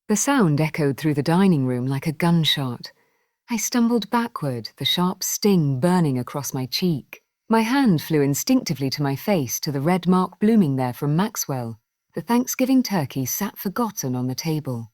The sound echoed through the dining room like a gunshot. I stumbled backward, the sharp sting burning across my cheek. My hand flew instinctively to my face, to the red mark blooming there from Maxwell. The Thanksgiving turkey sat forgotten on the table.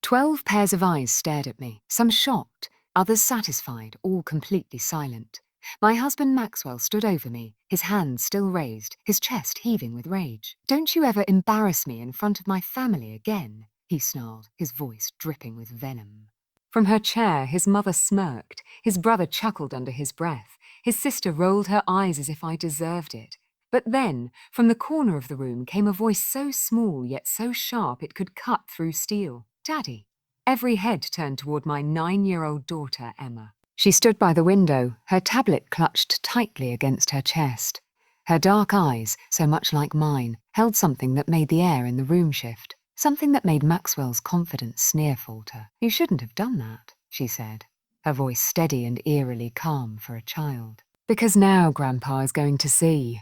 12 pairs of eyes stared at me, some shocked, others satisfied, all completely silent. My husband Maxwell stood over me, his hands still raised, his chest heaving with rage. "Don't you ever embarrass me in front of my family again," he snarled, his voice dripping with venom. From her chair, his mother smirked, his brother chuckled under his breath, his sister rolled her eyes as if I deserved it. But then, from the corner of the room came a voice so small yet so sharp it could cut through steel. "Daddy." Every head turned toward my 9-year-old daughter, Emma. She stood by the window, her tablet clutched tightly against her chest. Her dark eyes, so much like mine, held something that made the air in the room shift, something that made Maxwell's confidence sneer falter. "You shouldn't have done that," she said, her voice steady and eerily calm for a child. "Because now Grandpa is going to see."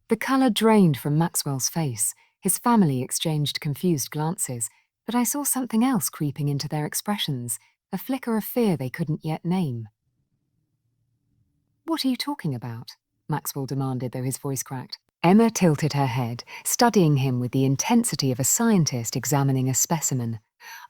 The colour drained from Maxwell's face. His family exchanged confused glances, but I saw something else creeping into their expressions, a flicker of fear they couldn't yet name. "What are you talking about?" Maxwell demanded, though his voice cracked. Emma tilted her head, studying him with the intensity of a scientist examining a specimen.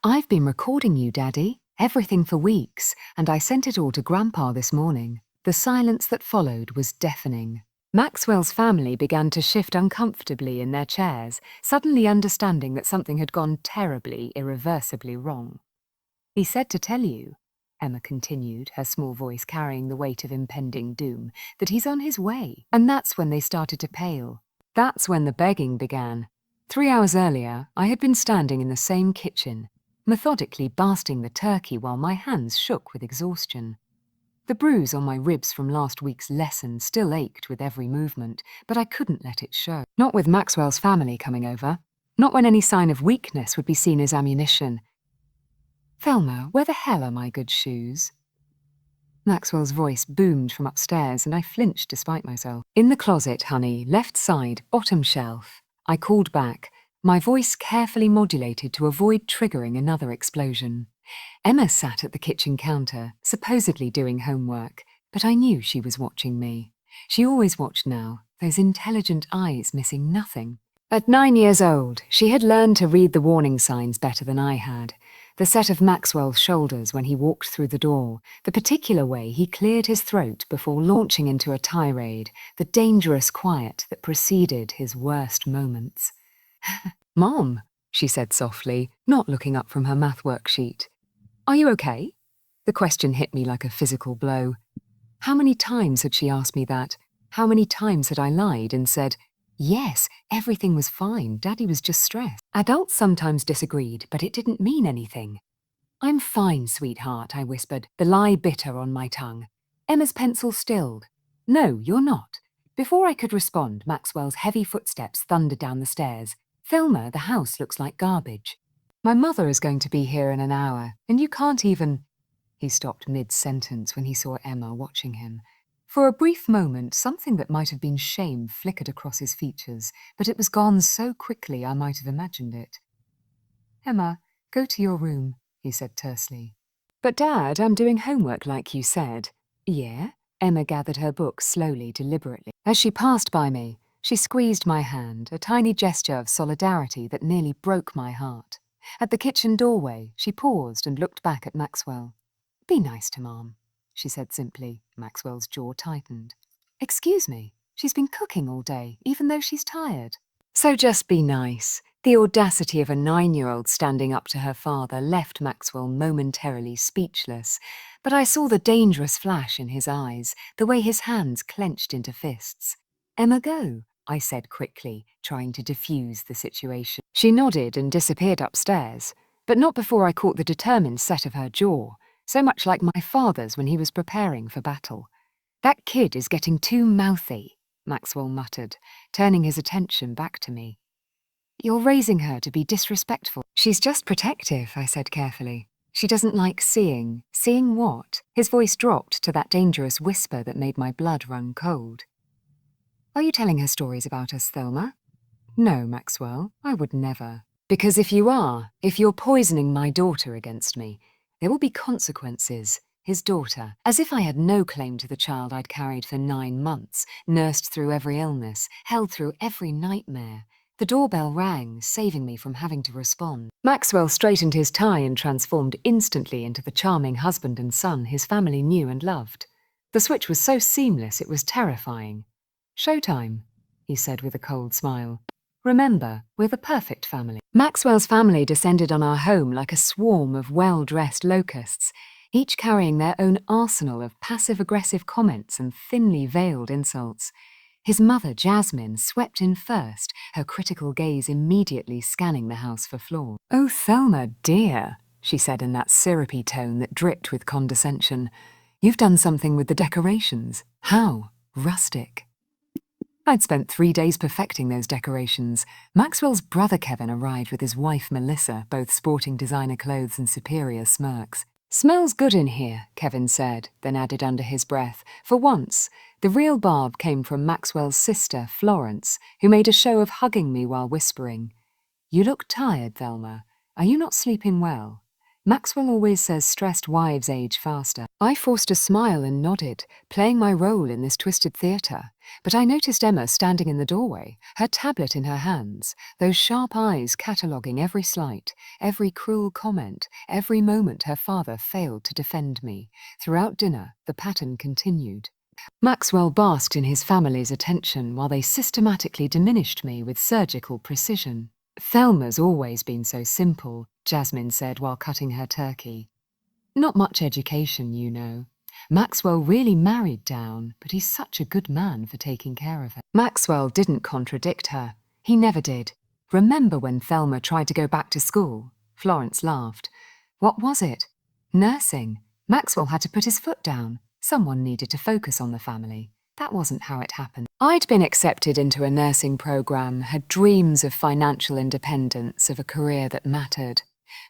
"I've been recording you, Daddy, everything for weeks, and I sent it all to Grandpa this morning." The silence that followed was deafening. Maxwell's family began to shift uncomfortably in their chairs, suddenly understanding that something had gone terribly, irreversibly wrong. "He said to tell you," Emma continued, her small voice carrying the weight of impending doom, "that he's on his way." And that's when they started to pale. That's when the begging began. 3 hours earlier, I had been standing in the same kitchen, methodically basting the turkey while my hands shook with exhaustion. The bruise on my ribs from last week's lesson still ached with every movement, but I couldn't let it show. Not with Maxwell's family coming over. Not when any sign of weakness would be seen as ammunition. "Thelma, where the hell are my good shoes?" Maxwell's voice boomed from upstairs, and I flinched despite myself. "In the closet, honey, left side, bottom shelf." I called back, my voice carefully modulated to avoid triggering another explosion. Emma sat at the kitchen counter, supposedly doing homework, but I knew she was watching me. She always watched now, those intelligent eyes missing nothing. At 9 years old, she had learned to read the warning signs better than I had. The set of Maxwell's shoulders when he walked through the door, the particular way he cleared his throat before launching into a tirade, the dangerous quiet that preceded his worst moments. "Mom," she said softly, not looking up from her math worksheet. "Are you okay?" The question hit me like a physical blow. How many times had she asked me that? How many times had I lied and said, "Yes, everything was fine, Daddy was just stressed"? Adults sometimes disagreed, but it didn't mean anything. "I'm fine, sweetheart," I whispered, the lie bitter on my tongue. Emma's pencil stilled. "No, you're not." Before I could respond, Maxwell's heavy footsteps thundered down the stairs. "Thelma, the house looks like garbage. My mother is going to be here in an hour, and you can't even—" He stopped mid-sentence when he saw Emma watching him. For a brief moment, something that might have been shame flickered across his features, but it was gone so quickly I might have imagined it. "Emma, go to your room," he said tersely. "But Dad, I'm doing homework like you said." "Yeah?" Emma gathered her books slowly, deliberately. As she passed by me, she squeezed my hand, a tiny gesture of solidarity that nearly broke my heart. At the kitchen doorway, she paused and looked back at Maxwell. "Be nice to Mom," she said simply. Maxwell's jaw tightened. "Excuse me, she's been cooking all day, even though she's tired." So just be nice. The audacity of a 9-year-old standing up to her father left Maxwell momentarily speechless, but I saw the dangerous flash in his eyes, the way his hands clenched into fists. "Emma, go," I said quickly, trying to diffuse the situation. She nodded and disappeared upstairs, but not before I caught the determined set of her jaw, so much like my father's when he was preparing for battle. "That kid is getting too mouthy," Maxwell muttered, turning his attention back to me. "You're raising her to be disrespectful." "She's just protective," I said carefully. "She doesn't like seeing." "Seeing what?" His voice dropped to that dangerous whisper that made my blood run cold. "Are you telling her stories about us, Thelma?" "No, Maxwell, I would never." Because if you're poisoning my daughter against me, there will be consequences. His daughter, as if I had no claim to the child I'd carried for 9 months, nursed through every illness, held through every nightmare. The doorbell rang, saving me from having to respond. Maxwell straightened his tie and transformed instantly into the charming husband and son his family knew and loved. The switch was so seamless it was terrifying. "Showtime," he said with a cold smile. "Remember, we're the perfect family." Maxwell's family descended on our home like a swarm of well-dressed locusts, each carrying their own arsenal of passive-aggressive comments and thinly veiled insults. His mother, Jasmine, swept in first, her critical gaze immediately scanning the house for flaws. "Oh, Thelma, dear," she said in that syrupy tone that dripped with condescension. "You've done something with the decorations. How? Rustic." I'd spent 3 days perfecting those decorations. Maxwell's brother Kevin arrived with his wife Melissa, both sporting designer clothes and superior smirks. "Smells good in here," Kevin said, then added under his breath. For once, the real barb came from Maxwell's sister, Florence, who made a show of hugging me while whispering, "You look tired, Thelma. Are you not sleeping well?" Maxwell always says stressed wives age faster. I forced a smile and nodded, playing my role in this twisted theatre. But I noticed Emma standing in the doorway, her tablet in her hands, those sharp eyes cataloguing every slight, every cruel comment, every moment her father failed to defend me. Throughout dinner, the pattern continued. Maxwell basked in his family's attention while they systematically diminished me with surgical precision. "Thelma's always been so simple," Jasmine said while cutting her turkey. "Not much education, you know. Maxwell really married down, but he's such a good man for taking care of her." Maxwell didn't contradict her. He never did. "Remember when Thelma tried to go back to school?" Florence laughed. "What was it?" "Nursing. Maxwell had to put his foot down. Someone needed to focus on the family. That wasn't how it happened." I'd been accepted into a nursing program, had dreams of financial independence, of a career that mattered.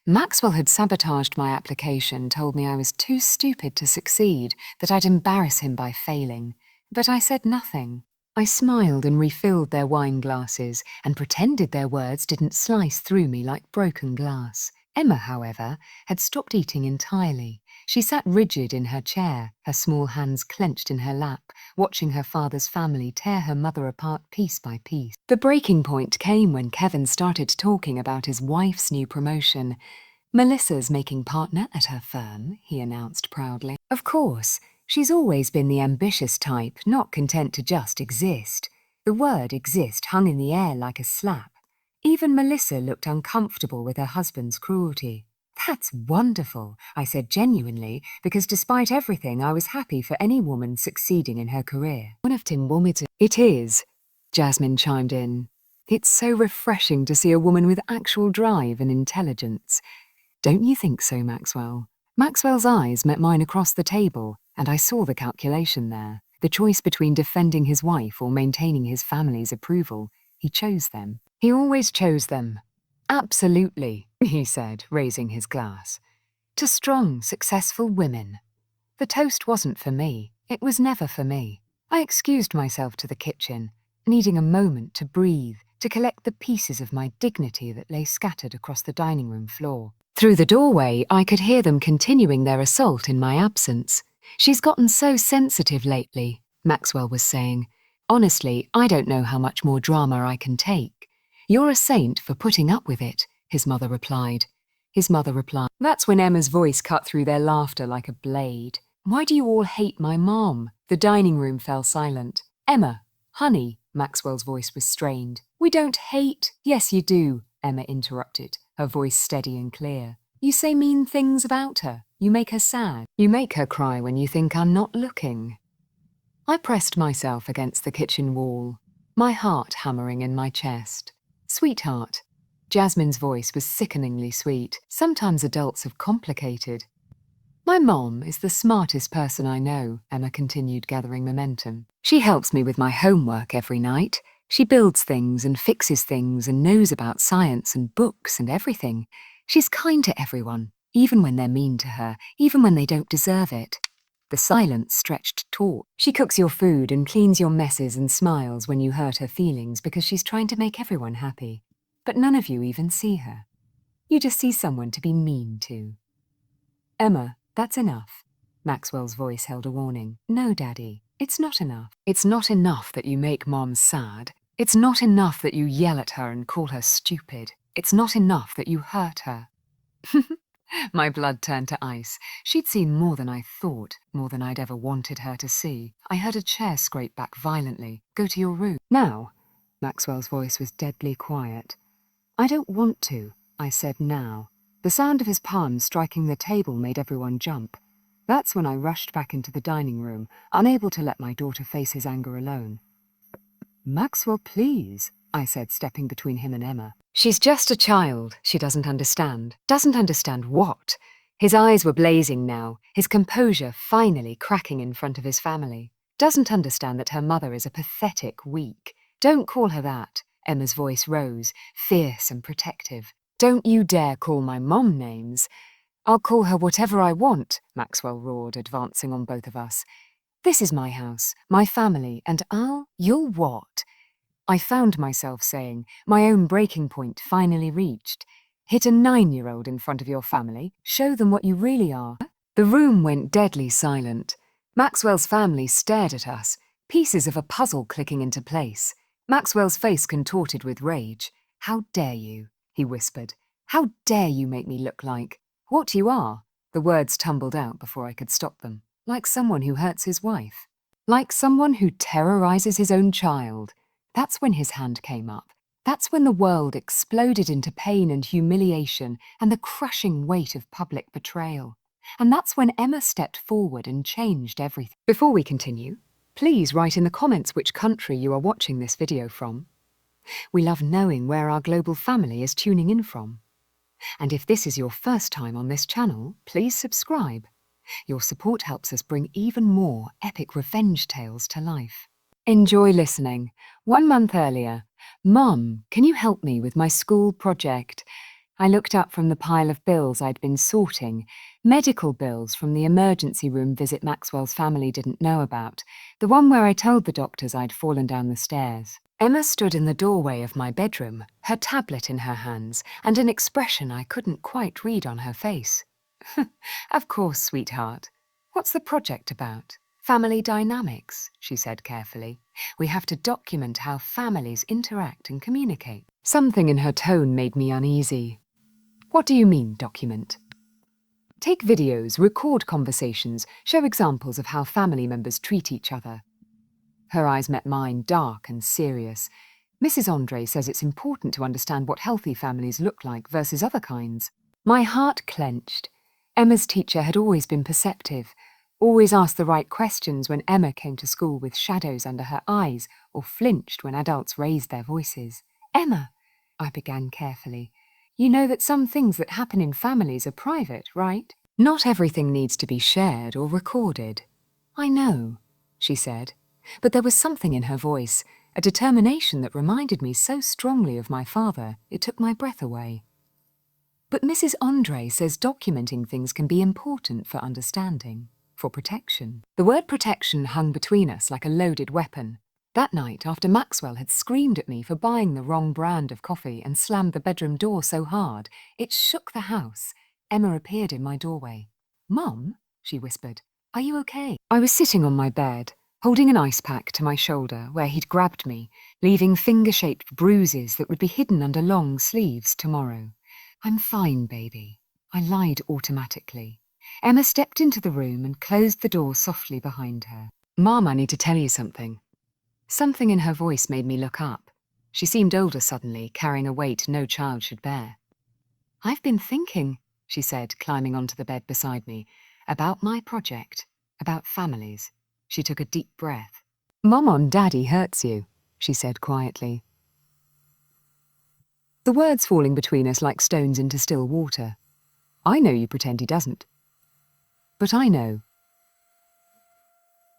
Maxwell had sabotaged my application, told me I was too stupid to succeed, that I'd embarrass him by failing. But I said nothing. I smiled and refilled their wine glasses and pretended their words didn't slice through me like broken glass. Emma, however, had stopped eating entirely. She sat rigid in her chair, her small hands clenched in her lap, watching her father's family tear her mother apart piece by piece. The breaking point came when Kevin started talking about his wife's new promotion. "Melissa's making partner at her firm," he announced proudly. "Of course, she's always been the ambitious type, not content to just exist." The word exist hung in the air like a slap. Even Melissa looked uncomfortable with her husband's cruelty. "That's wonderful," I said genuinely, because despite everything, I was happy for any woman succeeding in her career. "One of Tim Wilmington." "It is," Jasmine chimed in. "It's so refreshing to see a woman with actual drive and intelligence." "Don't you think so, Maxwell?" Maxwell's eyes met mine across the table, and I saw the calculation there. The choice between defending his wife or maintaining his family's approval. He chose them. He always chose them. "Absolutely," he said, raising his glass. "To strong, successful women." The toast wasn't for me. It was never for me. I excused myself to the kitchen, needing a moment to breathe, to collect the pieces of my dignity that lay scattered across the dining room floor. Through the doorway, I could hear them continuing their assault in my absence. "She's gotten so sensitive lately," Maxwell was saying. "Honestly, I don't know how much more drama I can take." "You're a saint for putting up with it," his mother replied. That's when Emma's voice cut through their laughter like a blade. "Why do you all hate my mom?" The dining room fell silent. "Emma, honey," Maxwell's voice was strained. "We don't hate." "Yes, you do," Emma interrupted, her voice steady and clear. "You say mean things about her. You make her sad. You make her cry when you think I'm not looking." I pressed myself against the kitchen wall, my heart hammering in my chest. "Sweetheart." Jasmine's voice was sickeningly sweet. Sometimes adults have complicated. "My mom is the smartest person I know," Emma continued, gathering momentum. "She helps me with my homework every night. She builds things and fixes things and knows about science and books and everything. She's kind to everyone, even when they're mean to her, even when they don't deserve it." The silence stretched taut. "She cooks your food and cleans your messes and smiles when you hurt her feelings because she's trying to make everyone happy." But none of you even see her. You just see someone to be mean to. Emma, that's enough. Maxwell's voice held a warning. No, Daddy, it's not enough. It's not enough that you make Mom sad. It's not enough that you yell at her and call her stupid. It's not enough that you hurt her. My blood turned to ice. She'd seen more than I thought, more than I'd ever wanted her to see. I heard a chair scrape back violently. Go to your room. Now. Maxwell's voice was deadly quiet. I don't want to, I said now. The sound of his palms striking the table made everyone jump. That's when I rushed back into the dining room, unable to let my daughter face his anger alone. Maxwell, please, I said, stepping between him and Emma. She's just a child. She doesn't understand. Doesn't understand what? His eyes were blazing now, his composure finally cracking in front of his family. Doesn't understand that her mother is a pathetic weak. Don't call her that. Emma's voice rose, fierce and protective. Don't you dare call my mom names. I'll call her whatever I want, Maxwell roared, advancing on both of us. This is my house, my family, and you'll what? I found myself saying, my own breaking point finally reached. Hit a 9-year-old in front of your family, show them what you really are. The room went deadly silent. Maxwell's family stared at us, pieces of a puzzle clicking into place. Maxwell's face contorted with rage. How dare you, he whispered. How dare you make me look like what you are? The words tumbled out before I could stop them. Like someone who hurts his wife. Like someone who terrorizes his own child. That's when his hand came up. That's when the world exploded into pain and humiliation and the crushing weight of public betrayal. And that's when Emma stepped forward and changed everything. Before we continue, please write in the comments which country you are watching this video from. We love knowing where our global family is tuning in from. And if this is your first time on this channel, please subscribe. Your support helps us bring even more epic revenge tales to life. Enjoy listening. 1 month earlier, Mum, can you help me with my school project? I looked up from the pile of bills I'd been sorting, medical bills from the emergency room visit Maxwell's family didn't know about, the one where I told the doctors I'd fallen down the stairs. Emma stood in the doorway of my bedroom, her tablet in her hands, and an expression I couldn't quite read on her face. Of course, sweetheart. What's the project about? Family dynamics, she said carefully. We have to document how families interact and communicate. Something in her tone made me uneasy. What do you mean, document? Take videos, record conversations, show examples of how family members treat each other. Her eyes met mine, dark and serious. Mrs. Andre says it's important to understand what healthy families look like versus other kinds. My heart clenched. Emma's teacher had always been perceptive, always asked the right questions when Emma came to school with shadows under her eyes or flinched when adults raised their voices. Emma, I began carefully, you know that some things that happen in families are private, right? Not everything needs to be shared or recorded. I know, she said, but there was something in her voice, a determination that reminded me so strongly of my father, it took my breath away. But Mrs. Andre says documenting things can be important for understanding, for protection. The word protection hung between us like a loaded weapon. That night, after Maxwell had screamed at me for buying the wrong brand of coffee and slammed the bedroom door so hard, it shook the house. Emma appeared in my doorway. Mum, she whispered, are you okay? I was sitting on my bed, holding an ice pack to my shoulder where he'd grabbed me, leaving finger-shaped bruises that would be hidden under long sleeves tomorrow. I'm fine, baby. I lied automatically. Emma stepped into the room and closed the door softly behind her. Mom, I need to tell you something. Something in her voice made me look up. She seemed older suddenly, carrying a weight no child should bear. I've been thinking, she said, climbing onto the bed beside me, about my project, about families. She took a deep breath. Mom on Daddy hurts you, she said quietly. The words falling between us like stones into still water. I know you pretend he doesn't. But I know.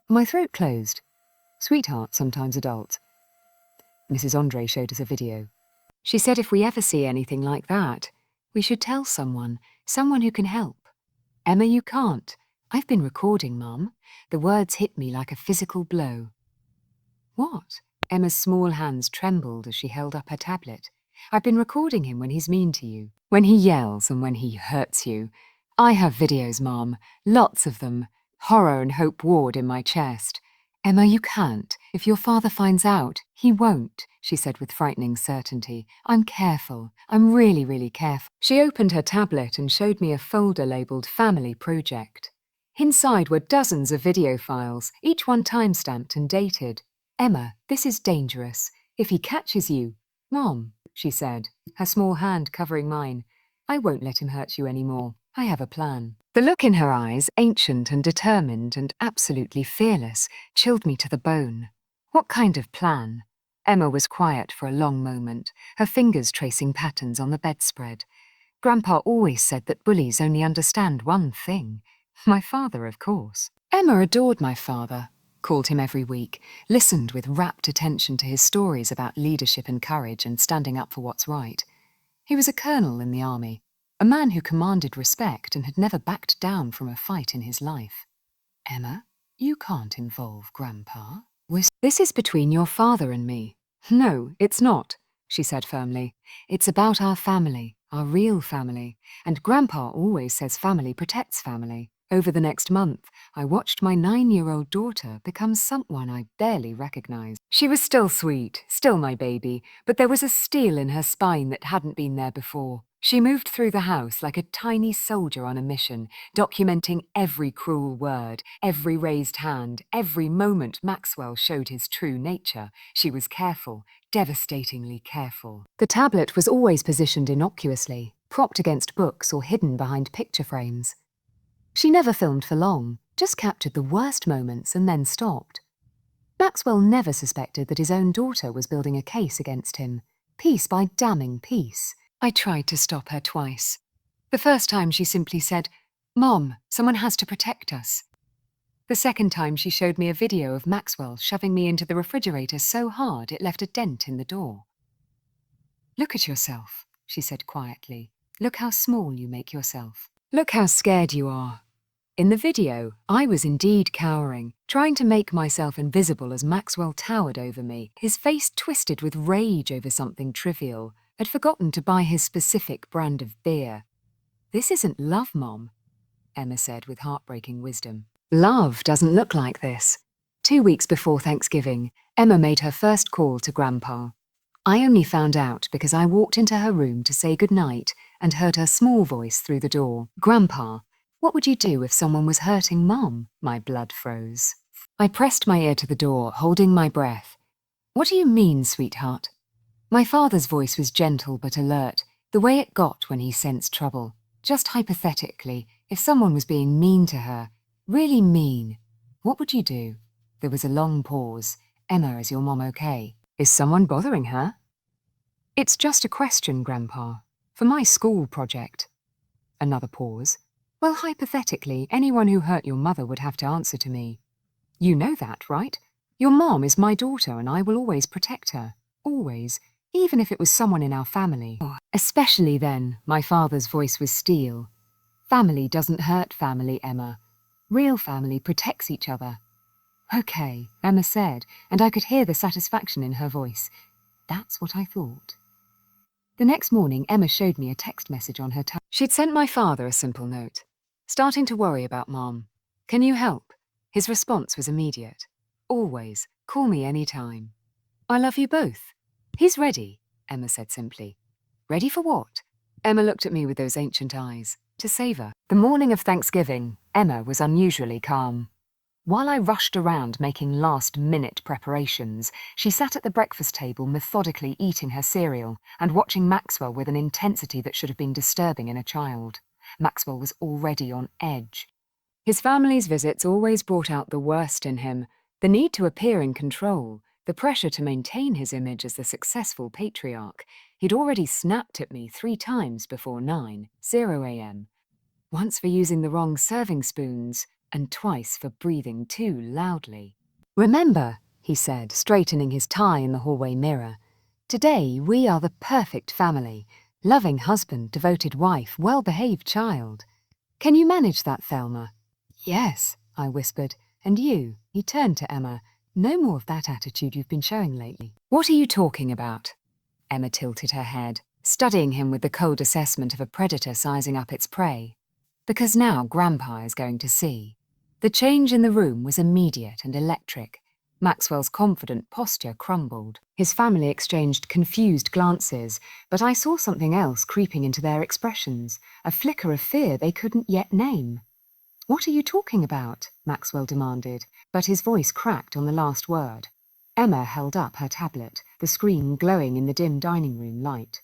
My throat closed. Sweetheart, sometimes adult. Mrs. Andre showed us a video. She said if we ever see anything like that, we should tell someone who can help. Emma, you can't. I've been recording, Mum. The words hit me like a physical blow. What? Emma's small hands trembled as she held up her tablet. I've been recording him when he's mean to you, when he yells and when he hurts you. I have videos, Mom. Lots of them. Horror and Hope Ward in my chest. Emma, you can't. If your father finds out, he won't, she said with frightening certainty. I'm careful. I'm really, really careful. She opened her tablet and showed me a folder labelled Family Project. Inside were dozens of video files, each one time-stamped and dated. Emma, this is dangerous. If he catches you... Mom, she said, her small hand covering mine, I won't let him hurt you anymore. I have a plan. The look in her eyes, ancient and determined and absolutely fearless, chilled me to the bone. What kind of plan? Emma was quiet for a long moment, her fingers tracing patterns on the bedspread. Grandpa always said that bullies only understand one thing. My father, of course. Emma adored my father, called him every week, listened with rapt attention to his stories about leadership and courage and standing up for what's right. He was a colonel in the army, a man who commanded respect and had never backed down from a fight in his life. Emma, you can't involve Grandpa. This is between your father and me. No, it's not, she said firmly. It's about our family, our real family, and Grandpa always says family protects family. Over the next month, I watched my 9-year-old daughter become someone I barely recognized. She was still sweet, still my baby, but there was a steel in her spine that hadn't been there before. She moved through the house like a tiny soldier on a mission, documenting every cruel word, every raised hand, every moment Maxwell showed his true nature. She was careful, devastatingly careful. The tablet was always positioned innocuously, propped against books or hidden behind picture frames. She never filmed for long, just captured the worst moments and then stopped. Maxwell never suspected that his own daughter was building a case against him, piece by damning piece. I tried to stop her twice. The first time she simply said, "Mom, someone has to protect us." The second time she showed me a video of Maxwell shoving me into the refrigerator so hard it left a dent in the door. "Look at yourself," she said quietly. "Look how small you make yourself. Look how scared you are." In the video, I was indeed cowering, trying to make myself invisible as Maxwell towered over me, his face twisted with rage over something trivial. I'd forgotten to buy his specific brand of beer. "This isn't love, Mom," Emma said with heartbreaking wisdom. "Love doesn't look like this." 2 weeks before Thanksgiving, Emma made her first call to Grandpa. I only found out because I walked into her room to say goodnight and heard her small voice through the door. "Grandpa, what would you do if someone was hurting Mom?" My blood froze. I pressed my ear to the door, holding my breath. "What do you mean, sweetheart?" My father's voice was gentle but alert, the way it got when he sensed trouble. Just hypothetically, if someone was being mean to her, really mean, what would you do? There was a long pause. "Emma, is your mom okay? Is someone bothering her?" "It's just a question, Grandpa. For my school project." Another pause. "Well, hypothetically, anyone who hurt your mother would have to answer to me. You know that, right? Your mom is my daughter and I will always protect her. Always. Even if it was someone in our family." Especially then, my father's voice was steel. "Family doesn't hurt family, Emma. Real family protects each other." "Okay," Emma said, and I could hear the satisfaction in her voice. That's what I thought. The next morning, Emma showed me a text message on her tab. She'd sent my father a simple note. "Starting to worry about Mom. Can you help?" His response was immediate. "Always. Call me any time." "I love you both." "He's ready," Emma said simply. "Ready for what?" Emma looked at me with those ancient eyes. "To save her." The morning of Thanksgiving, Emma was unusually calm. While I rushed around making last-minute preparations, she sat at the breakfast table methodically eating her cereal and watching Maxwell with an intensity that should have been disturbing in a child. Maxwell was already on edge. His family's visits always brought out the worst in him, the need to appear in control, the pressure to maintain his image as the successful patriarch. He'd already snapped at me 3 times before 9:00 a.m. Once for using the wrong serving spoons, and twice for breathing too loudly. "Remember," he said, straightening his tie in the hallway mirror, "today we are the perfect family. Loving husband, devoted wife, well-behaved child. Can you manage that, Thelma?" "Yes," I whispered. "And you?" He turned to Emma. "No more of that attitude you've been showing lately." "What are you talking about?" Emma tilted her head, studying him with the cold assessment of a predator sizing up its prey. Because now Grandpa is going to see. The change in the room was immediate and electric. Maxwell's confident posture crumbled. His family exchanged confused glances, but I saw something else creeping into their expressions, a flicker of fear they couldn't yet name. "What are you talking about?" Maxwell demanded, but his voice cracked on the last word. Emma held up her tablet, the screen glowing in the dim dining room light.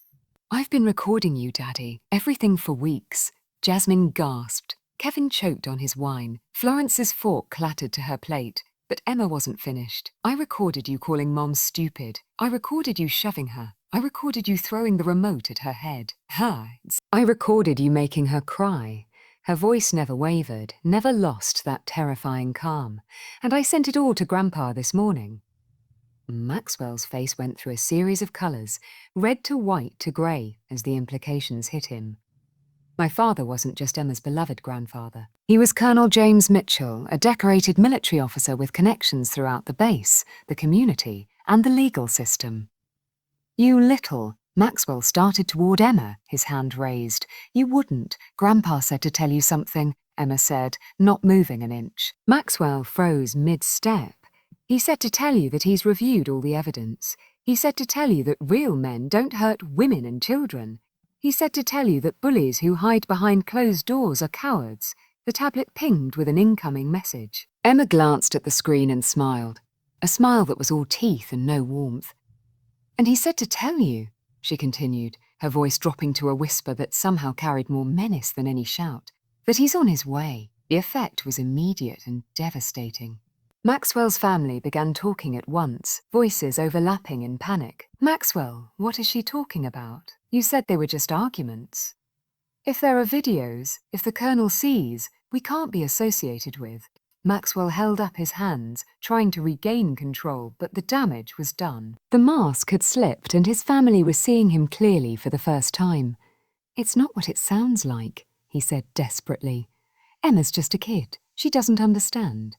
"I've been recording you, Daddy, everything for weeks." Jasmine gasped. Kevin choked on his wine. Florence's fork clattered to her plate. But Emma wasn't finished. "I recorded you calling Mom stupid. I recorded you shoving her. I recorded you throwing the remote at her head. I recorded you making her cry." Her voice never wavered, never lost that terrifying calm. "And I sent it all to Grandpa this morning." Maxwell's face went through a series of colours, red to white to grey, as the implications hit him. My father wasn't just Emma's beloved grandfather. He was Colonel James Mitchell, a decorated military officer with connections throughout the base, the community, and the legal system. "You little," Maxwell started toward Emma, his hand raised. "You wouldn't. Grandpa said to tell you something," Emma said, not moving an inch. Maxwell froze mid-step. "He said to tell you that he's reviewed all the evidence. He said to tell you that real men don't hurt women and children. He said to tell you that bullies who hide behind closed doors are cowards." The tablet pinged with an incoming message. Emma glanced at the screen and smiled, a smile that was all teeth and no warmth. "And he said to tell you," she continued, her voice dropping to a whisper that somehow carried more menace than any shout, "that he's on his way." The effect was immediate and devastating. Maxwell's family began talking at once, voices overlapping in panic. "Maxwell, what is she talking about? You said they were just arguments." "If there are videos, if the Colonel sees, we can't be associated with." Maxwell held up his hands, trying to regain control, but the damage was done. The mask had slipped and his family was seeing him clearly for the first time. "It's not what it sounds like," he said desperately. "Emma's just a kid. She doesn't understand."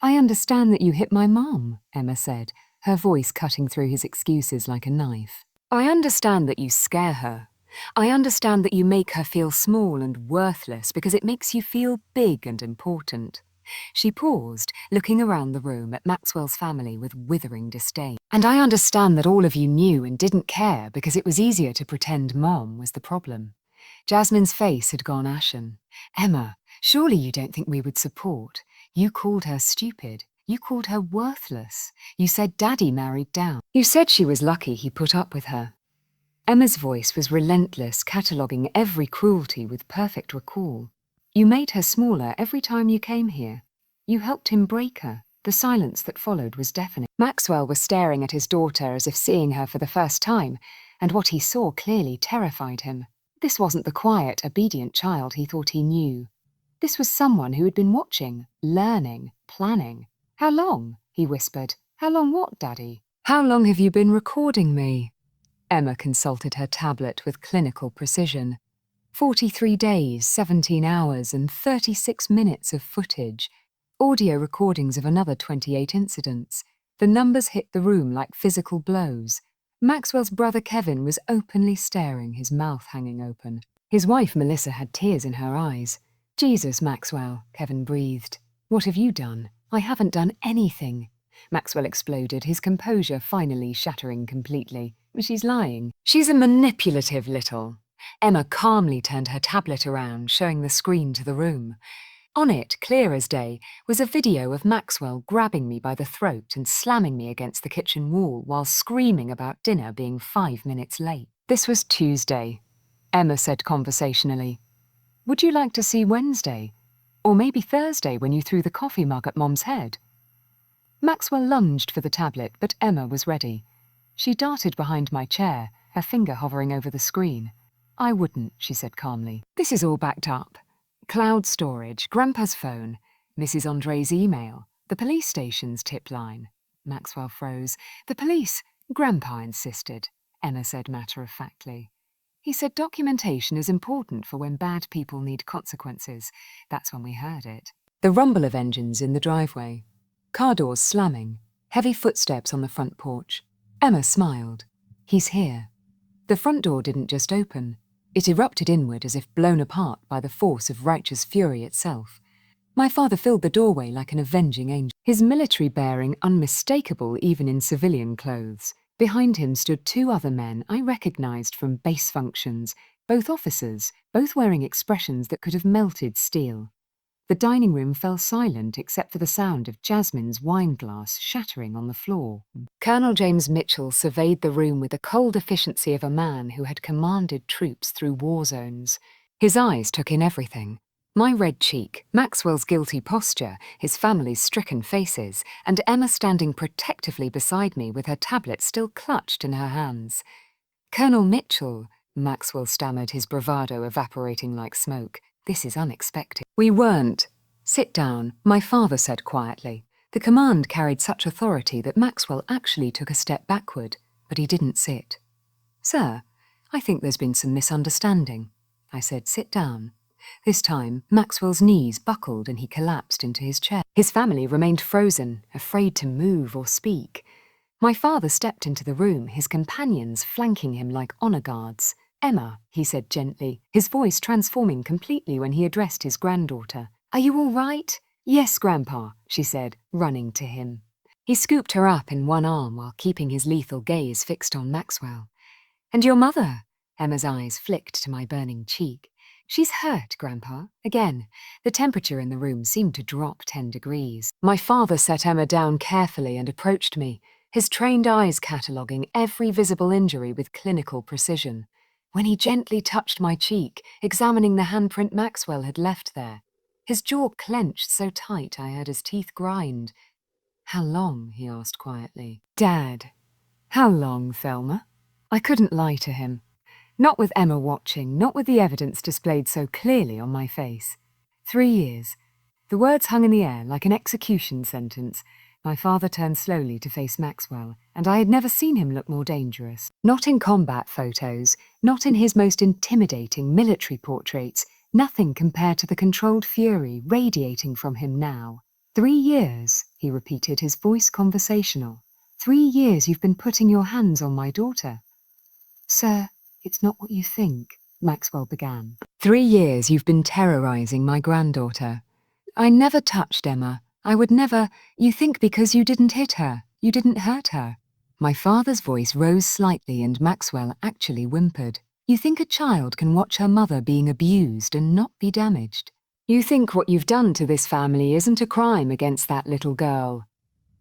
"I understand that you hit my mom," Emma said, her voice cutting through his excuses like a knife. "I understand that you scare her. I understand that you make her feel small and worthless because it makes you feel big and important." She paused, looking around the room at Maxwell's family with withering disdain. "And I understand that all of you knew and didn't care because it was easier to pretend Mom was the problem." Jasmine's face had gone ashen. "Emma, surely you don't think we would support? You called her stupid. You called her worthless. You said Daddy married down. You said she was lucky he put up with her." Emma's voice was relentless, cataloguing every cruelty with perfect recall. "You made her smaller every time you came here. You helped him break her." The silence that followed was deafening. Maxwell was staring at his daughter as if seeing her for the first time, and what he saw clearly terrified him. This wasn't the quiet, obedient child he thought he knew. This was someone who had been watching, learning, planning. "How long?" he whispered. "How long what, Daddy?" "How long have you been recording me?" Emma consulted her tablet with clinical precision. 43 days, 17 hours, and 36 minutes of footage. Audio recordings of another 28 incidents. The numbers hit the room like physical blows. Maxwell's brother Kevin was openly staring, his mouth hanging open. His wife Melissa had tears in her eyes. "Jesus, Maxwell," Kevin breathed. "What have you done?" "I haven't done anything," Maxwell exploded, his composure finally shattering completely. "She's lying. She's a manipulative little." Emma calmly turned her tablet around, showing the screen to the room. On it, clear as day, was a video of Maxwell grabbing me by the throat and slamming me against the kitchen wall while screaming about dinner being 5 minutes late. "This was Tuesday," Emma said conversationally. "Would you like to see Wednesday? Or maybe Thursday when you threw the coffee mug at Mom's head?" Maxwell lunged for the tablet, but Emma was ready. She darted behind my chair, her finger hovering over the screen. "I wouldn't," she said calmly. "This is all backed up. Cloud storage, Grandpa's phone, Mrs. Andre's email, the police station's tip line." Maxwell froze. "The police," Grandpa insisted, Emma said matter-of-factly. "He said documentation is important for when bad people need consequences. That's when we heard it." The rumble of engines in the driveway. Car doors slamming. Heavy footsteps on the front porch. Emma smiled. "He's here." The front door didn't just open. It erupted inward as if blown apart by the force of righteous fury itself. My father filled the doorway like an avenging angel, his military bearing unmistakable even in civilian clothes. Behind him stood two other men I recognized from base functions, both officers, both wearing expressions that could have melted steel. The dining room fell silent except for the sound of Jasmine's wine glass shattering on the floor. Colonel James Mitchell surveyed the room with the cold efficiency of a man who had commanded troops through war zones. His eyes took in everything. My red cheek, Maxwell's guilty posture, his family's stricken faces, and Emma standing protectively beside me with her tablet still clutched in her hands. "Colonel Mitchell," Maxwell stammered, his bravado evaporating like smoke. "This is unexpected." "We weren't." "Sit down," my father said quietly. The command carried such authority that Maxwell actually took a step backward, but he didn't sit. "Sir, I think there's been some misunderstanding." I said, "Sit down." This time, Maxwell's knees buckled and he collapsed into his chair. His family remained frozen, afraid to move or speak. My father stepped into the room, his companions flanking him like honor guards. "Emma," he said gently, his voice transforming completely when he addressed his granddaughter. "Are you all right?" "Yes, Grandpa," she said, running to him. He scooped her up in one arm while keeping his lethal gaze fixed on Maxwell. "And your mother?" Emma's eyes flicked to my burning cheek. "She's hurt, Grandpa." Again, the temperature in the room seemed to drop 10 degrees. My father set Emma down carefully and approached me, his trained eyes cataloguing every visible injury with clinical precision. When he gently touched my cheek, examining the handprint Maxwell had left there, his jaw clenched so tight I heard his teeth grind. "How long?" he asked quietly. "Dad." "How long, Thelma?" I couldn't lie to him. Not with Emma watching, not with the evidence displayed so clearly on my face. 3 years. The words hung in the air like an execution sentence. My father turned slowly to face Maxwell, and I had never seen him look more dangerous. Not in combat photos, not in his most intimidating military portraits, nothing compared to the controlled fury radiating from him now. 3 years, he repeated, his voice conversational. 3 years you've been putting your hands on my daughter. "Sir, it's not what you think," Maxwell began. 3 years you've been terrorizing my granddaughter. I never touched Emma. I would never. You think because you didn't hit her, you didn't hurt her." My father's voice rose slightly and Maxwell actually whimpered. "You think a child can watch her mother being abused and not be damaged? You think what you've done to this family isn't a crime against that little girl?"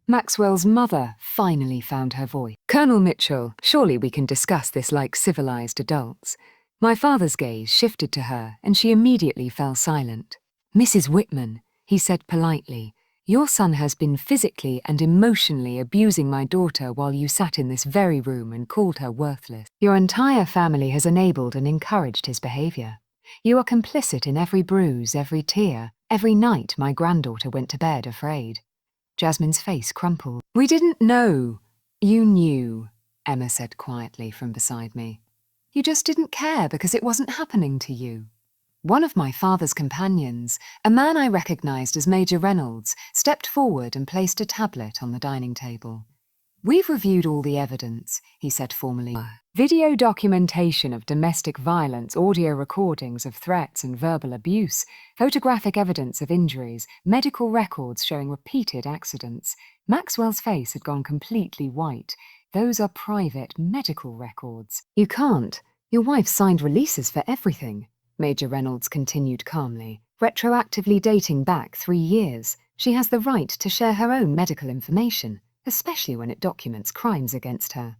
Maxwell's mother finally found her voice. "Colonel Mitchell, surely we can discuss this like civilized adults." My father's gaze shifted to her, and she immediately fell silent. "Mrs. Whitman," he said politely, "your son has been physically and emotionally abusing my daughter while you sat in this very room and called her worthless. Your entire family has enabled and encouraged his behavior. You are complicit in every bruise, every tear, every night my granddaughter went to bed afraid." Jasmine's face crumpled. "We didn't know." "You knew," Emma said quietly from beside me. "You just didn't care because it wasn't happening to you." One of my father's companions, a man I recognized as Major Reynolds, stepped forward and placed a tablet on the dining table. "We've reviewed all the evidence," he said formally. "Video documentation of domestic violence, audio recordings of threats and verbal abuse, photographic evidence of injuries, medical records showing repeated accidents." Maxwell's face had gone completely white. "Those are private medical records." "You can't. Your wife signed releases for everything," Major Reynolds continued calmly, "retroactively dating back 3 years. She has the right to share her own medical information, especially when it documents crimes against her."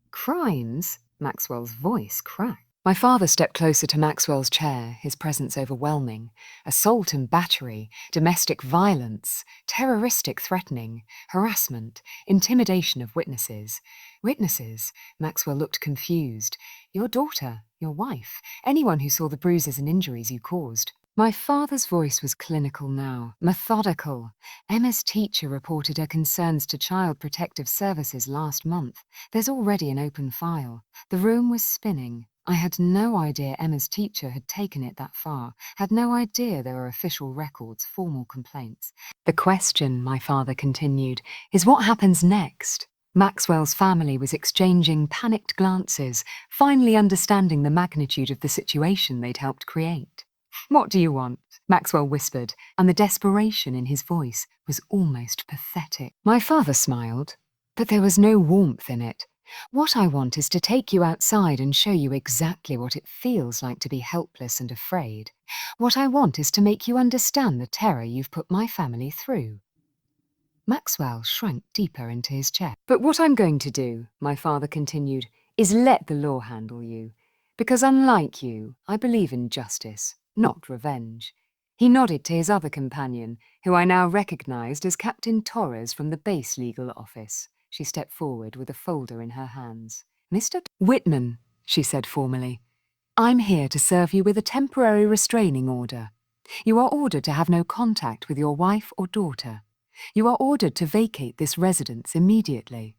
"Crimes?" Maxwell's voice cracked. My father stepped closer to Maxwell's chair, his presence overwhelming. Assault and battery, domestic violence, terroristic threatening, harassment, intimidation of witnesses. Witnesses? Maxwell looked confused. "Your daughter, your wife, anyone who saw the bruises and injuries you caused." My father's voice was clinical now, methodical. Emma's teacher reported her concerns to Child Protective Services last month. There's already an open file. The room was spinning. I had no idea Emma's teacher had taken it that far, had no idea there were official records, formal complaints. "The question," my father continued, "is what happens next?" Maxwell's family was exchanging panicked glances, finally understanding the magnitude of the situation they'd helped create. "What do you want?" Maxwell whispered, and the desperation in his voice was almost pathetic. My father smiled, but there was no warmth in it. "What I want is to take you outside and show you exactly what it feels like to be helpless and afraid. What I want is to make you understand the terror you've put my family through." Maxwell shrank deeper into his chair. "But what I'm going to do," my father continued, "is let the law handle you. Because unlike you, I believe in justice, not revenge." He nodded to his other companion, who I now recognized as Captain Torres from the base legal office. She stepped forward with a folder in her hands. "Mr. Whitman," she said formally, "I'm here to serve you with a temporary restraining order. You are ordered to have no contact with your wife or daughter. You are ordered to vacate this residence immediately."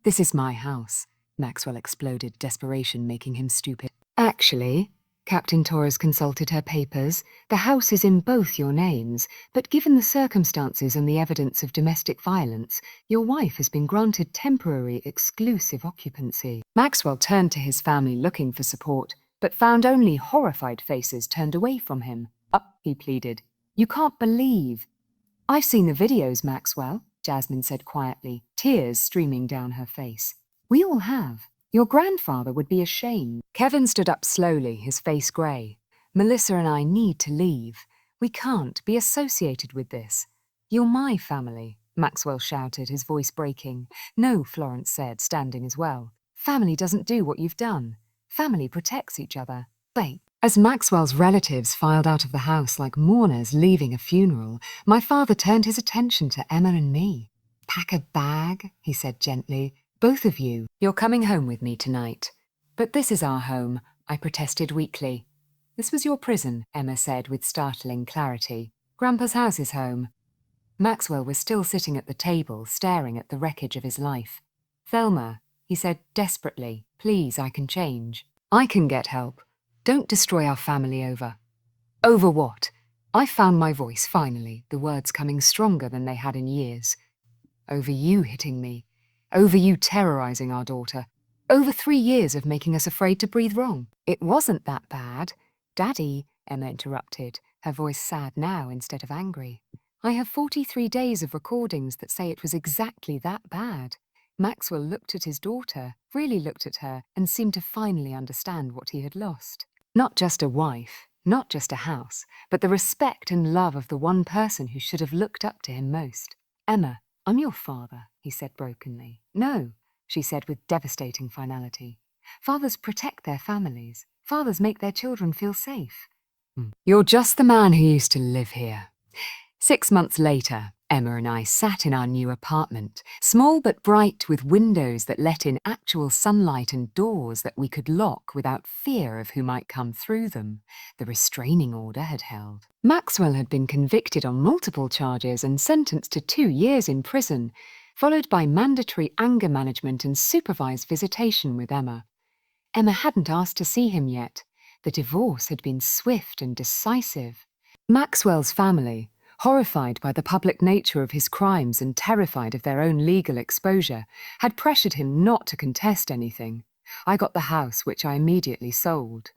"This is my house," Maxwell exploded, desperation making him stupid. "Actually," Captain Torres consulted her papers, "the house is in both your names, but given the circumstances and the evidence of domestic violence, your wife has been granted temporary exclusive occupancy." Maxwell turned to his family looking for support, but found only horrified faces turned away from him. "Up," he pleaded. "You can't believe—" "I've seen the videos, Maxwell," Jasmine said quietly, tears streaming down her face. "We all have. Your grandfather would be ashamed." Kevin stood up slowly, his face grey. "Melissa and I need to leave. We can't be associated with this." "You're my family," Maxwell shouted, his voice breaking. "No," Florence said, standing as well. "Family doesn't do what you've done. Family protects each other." "Wait." As Maxwell's relatives filed out of the house like mourners leaving a funeral, my father turned his attention to Emma and me. "Pack a bag," he said gently. "Both of you. You're coming home with me tonight." "But this is our home," I protested weakly. "This was your prison," Emma said with startling clarity. "Grandpa's house is home." Maxwell was still sitting at the table, staring at the wreckage of his life. "Thelma," he said desperately, "please, I can change. I can get help. Don't destroy our family over." "Over what?" I found my voice finally, the words coming stronger than they had in years. "Over you hitting me. Over you terrorizing our daughter. Over 3 years of making us afraid to breathe wrong." "It wasn't that bad." "Daddy," Emma interrupted, her voice sad now instead of angry. "I have 43 days of recordings that say it was exactly that bad." Maxwell looked at his daughter, really looked at her, and seemed to finally understand what he had lost. Not just a wife, not just a house, but the respect and love of the one person who should have looked up to him most. "Emma, I'm your father," he said brokenly. "No," she said with devastating finality. "Fathers protect their families. Fathers make their children feel safe." "You're just the man who used to live here." 6 months later, Emma and I sat in our new apartment, small but bright with windows that let in actual sunlight and doors that we could lock without fear of who might come through them. The restraining order had held. Maxwell had been convicted on multiple charges and sentenced to 2 years in prison, followed by mandatory anger management and supervised visitation with Emma. Emma hadn't asked to see him yet. The divorce had been swift and decisive. Maxwell's family, horrified by the public nature of his crimes and terrified of their own legal exposure, had pressured him not to contest anything. I got the house, which I immediately sold.